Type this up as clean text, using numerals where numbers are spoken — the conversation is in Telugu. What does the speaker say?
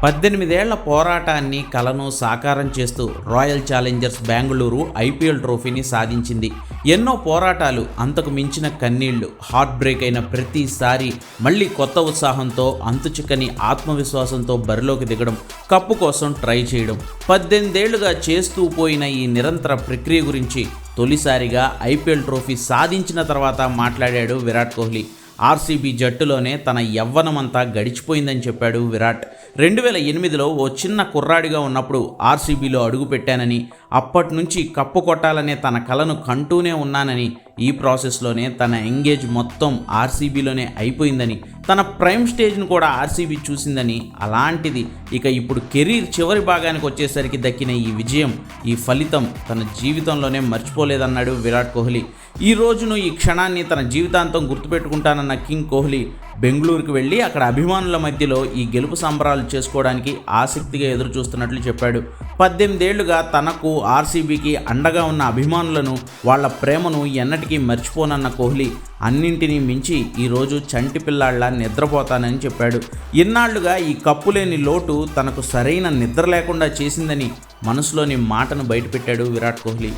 18 ఏళ్ల పోరాటాన్ని కలను సాకారం చేస్తూ రాయల్ ఛాలెంజర్స్ బెంగళూరు ఐపీఎల్ ట్రోఫీని సాధించింది. ఎన్నో పోరాటాలు, అంతకు మించిన కన్నీళ్లు, హార్ట్ బ్రేక్ అయిన ప్రతిసారి మళ్ళీ కొత్త ఉత్సాహంతో, అంతుచిక్కని ఆత్మవిశ్వాసంతో బరిలోకి దిగడం, కప్పు కోసం ట్రై చేయడం. 18 ఏళ్లుగా చేస్తూ పోయిన ఈ నిరంతర ప్రక్రియ గురించి తొలిసారిగా ఐపీఎల్ ట్రోఫీ సాధించిన తర్వాత మాట్లాడాడు విరాట్ కోహ్లీ. ఆర్సీబీ జట్టులోనే తన యవ్వనమంతా గడిచిపోయిందని చెప్పాడు విరాట్. 2008లో ఓ చిన్న కుర్రాడిగా ఉన్నప్పుడు ఆర్సీబీలో అడుగుపెట్టానని, అప్పటి నుంచి కప్పు కొట్టాలనే తన కలను కంటూనే ఉన్నానని, ఈ ప్రాసెస్లోనే తన ఎంగేజ్ మొత్తం ఆర్సీబీలోనే అయిపోయిందని, తన ప్రైమ్ స్టేజ్ను కూడా ఆర్సీబీ చూసిందని, అలాంటిది ఇక ఇప్పుడు కెరీర్ చివరి భాగానికి వచ్చేసరికి దక్కిన ఈ విజయం, ఈ ఫలితం తన జీవితంలోనే మర్చిపోలేదన్నాడు విరాట్ కోహ్లీ. ఈ రోజును, ఈ క్షణాన్ని తన జీవితాంతం గుర్తుపెట్టుకుంటానన్న కింగ్ కోహ్లీ బెంగళూరుకు వెళ్ళి అక్కడ అభిమానుల మధ్యలో ఈ గెలుపు సంబరాలు చేసుకోవడానికి ఆసక్తిగా ఎదురు చూస్తున్నట్లు చెప్పాడు. 18 ఏళ్లుగా తనకు, ఆర్సీబీకి అండగా ఉన్న అభిమానులను, వాళ్ల ప్రేమను ఎన్నటికీ మర్చిపోనన్న కోహ్లీ అన్నింటినీ మించి ఈరోజు చంటి పిల్లాళ్లా నిద్రపోతానని చెప్పాడు. ఇన్నాళ్లుగా ఈ కప్పులేని లోటు తనకు సరైన నిద్ర లేకుండా చేసిందని మనసులోని మాటను బయటపెట్టాడు విరాట్ కోహ్లీ.